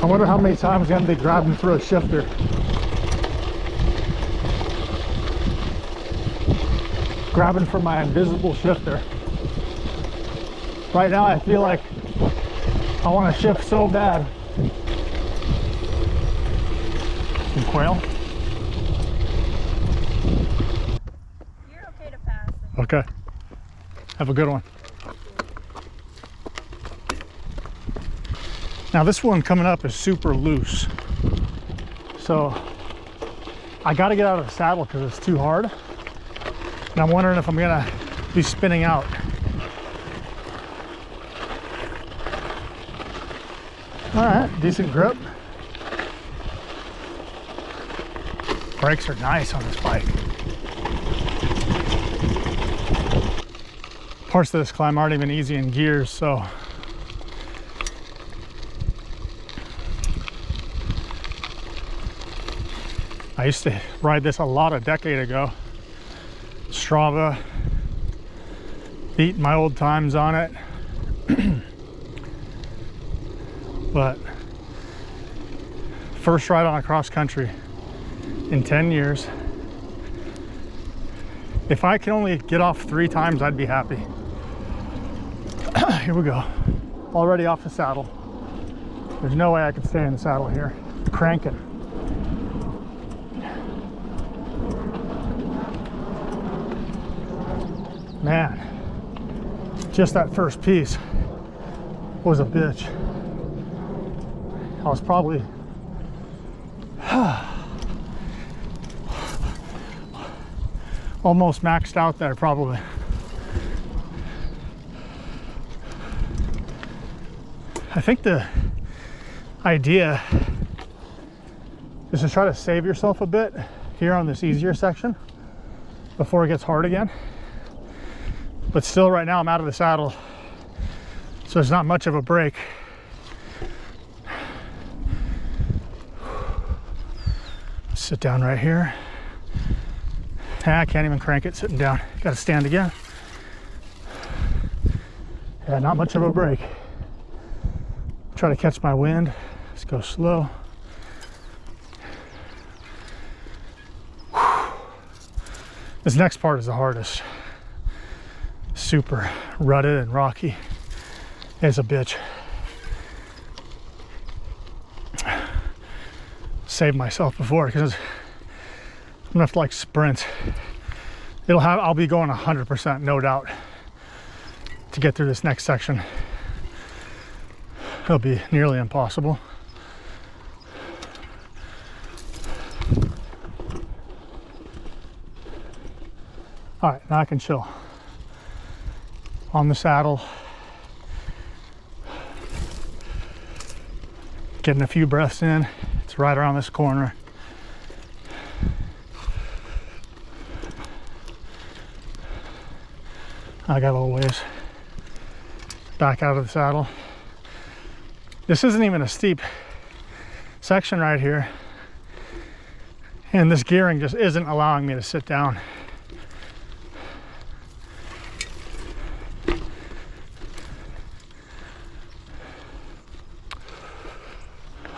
wonder how many times I'm gonna be grabbing for a shifter. Grabbing for my invisible shifter. Right now I feel like I want to shift so bad. Some quail. You're okay to pass. Okay. Have a good one. Now this one coming up is super loose. So I got to get out of the saddle because it's too hard. And I'm wondering if I'm gonna be spinning out. All right, decent grip. Brakes are nice on this bike. Parts of this climb aren't even easy in gears, so I used to ride this a lot a decade ago. Strava, beat my old times on it. But first ride on a cross country in 10 years. If I can only get off 3 times, I'd be happy. Here we go. Already off the saddle. There's no way I could stay in the saddle here. Cranking. Man, just that first piece was a bitch. I was probably almost maxed out there probably. I think the idea is to try to save yourself a bit here on this easier section before it gets hard again. But still right now I'm out of the saddle, so there's not much of a break. Sit down right here. I can't even crank it sitting down. Got to stand again. Yeah, not much of a break. Try to catch my wind. Let's go slow. This next part is the hardest. Super rutted and rocky. It's a bitch. Saved myself before because I'm gonna have to like sprint. I'll be going 100%, no doubt, to get through this next section. It'll be nearly impossible. All right, now I can chill on the saddle, getting a few breaths in. It's right around this corner. I got a little ways back out of the saddle. This isn't even a steep section right here, and this gearing just isn't allowing me to sit down.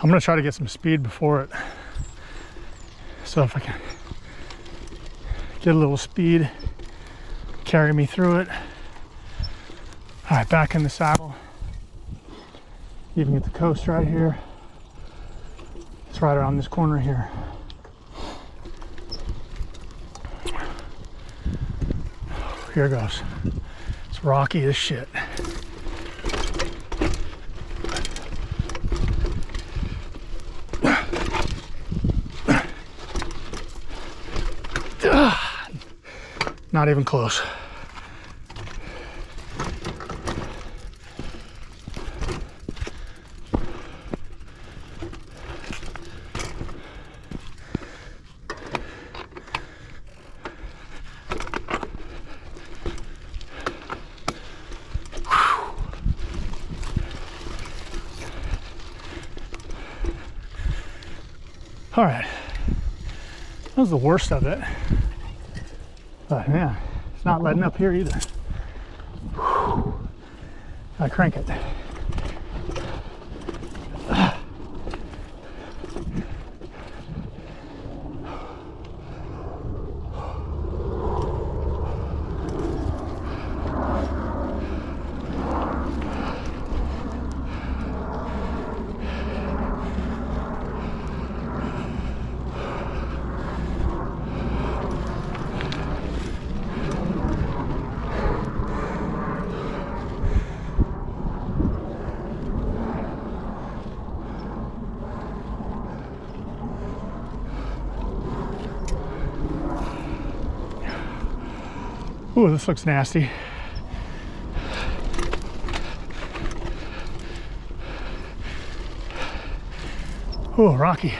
I'm gonna try to get some speed before it. So if I can get a little speed, carry me through it. All right, back in the saddle. Even get the coast right here. It's right around this corner here. Here goes. It's rocky as shit. Not even close. All right, that was the worst of it. But man, it's not letting up here either. I crank it. Ooh, this looks nasty. Ooh, rocky.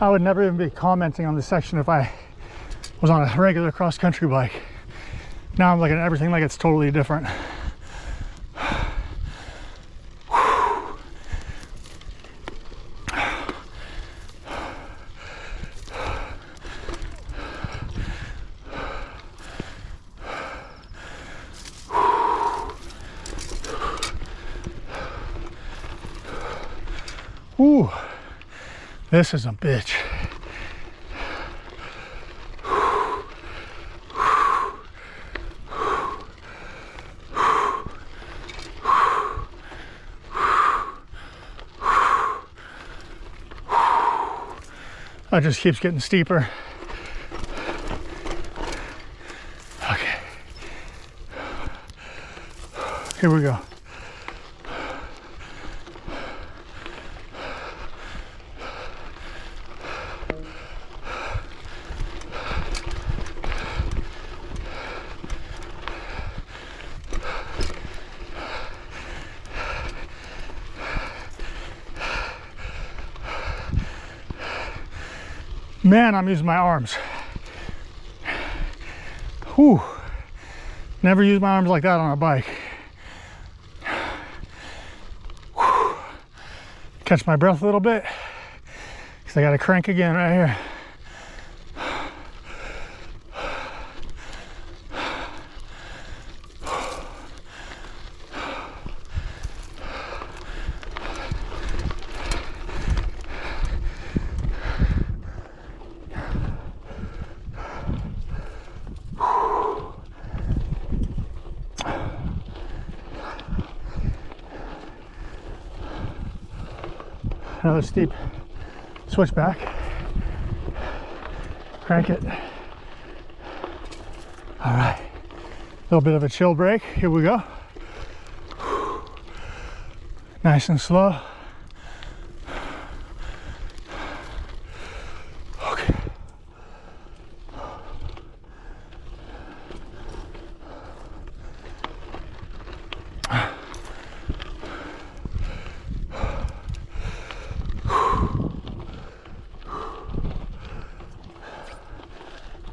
I would never even be commenting on this section if I was on a regular cross-country bike. Now I'm looking at everything like it's totally different. Ooh, this is a bitch. That just keeps getting steeper. Okay. Here we go. Man, I'm using my arms. Whew. Never used my arms like that on a bike. Whew. Catch my breath a little bit, because I got to crank again right here. Another steep switchback. Crank it. All right. A little bit of a chill break. Here we go. Nice and slow. Okay.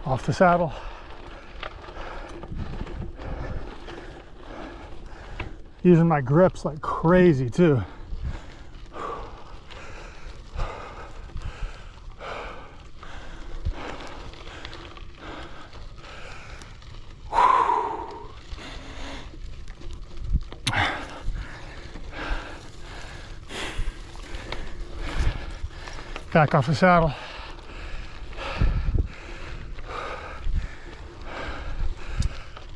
Off the saddle. Using my grips like crazy too. Back off the saddle.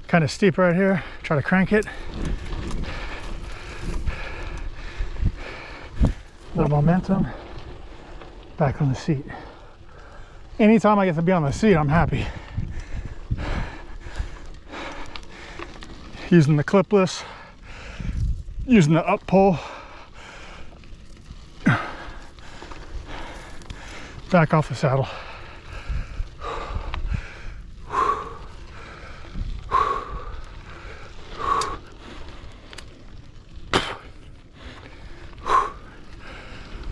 Kind of steep right here. Try to crank it. A little momentum. Back on the seat. Anytime I get to be on the seat, I'm happy. Using the clipless, using the up pull. Back off the saddle.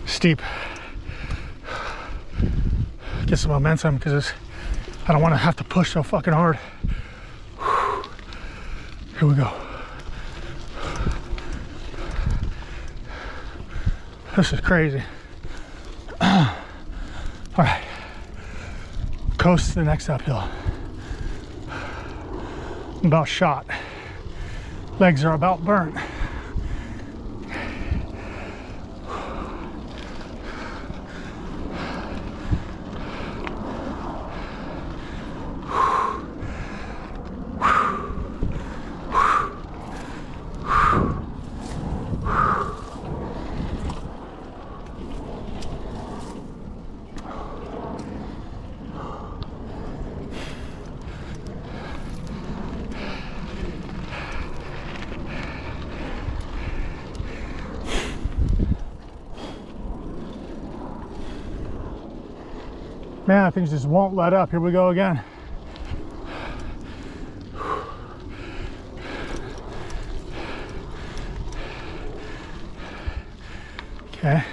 Steep. Get some momentum because I don't want to have to push so fucking hard. Here we go. This is crazy. All right. Coast to the next uphill. I'm about shot. Legs are about burnt. Man, things just won't let up. Here we go again. Okay.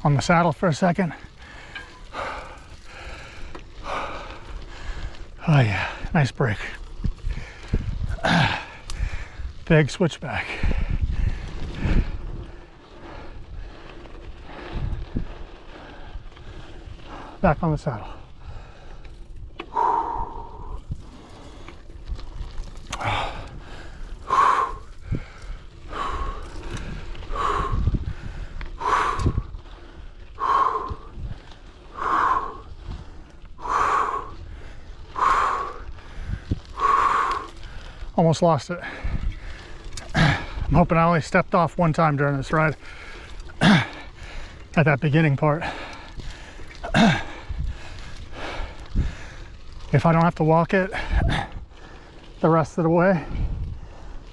On the saddle for a second. Oh yeah, nice break. Big switchback. Back on the saddle. Almost lost it. I'm hoping I only stepped off one time during this ride at that beginning part. If I don't have to walk it the rest of the way,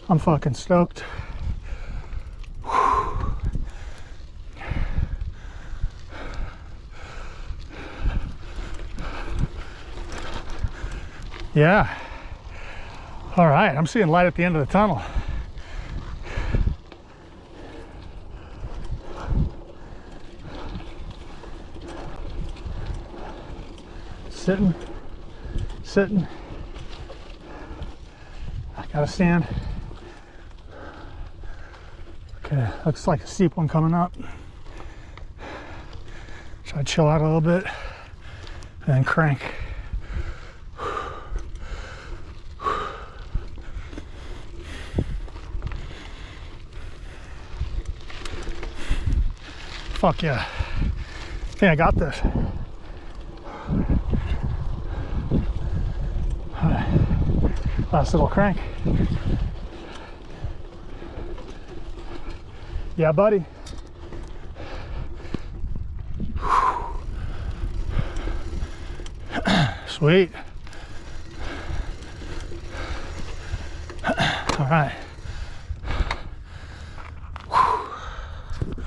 I'm fucking stoked. Yeah. All right, I'm seeing light at the end of the tunnel. Sitting. I gotta stand. Okay, looks like a steep one coming up. Try to chill out a little bit and then crank. Fuck yeah. I think I got this. All right. Last little crank. Yeah, buddy. Sweet. All right.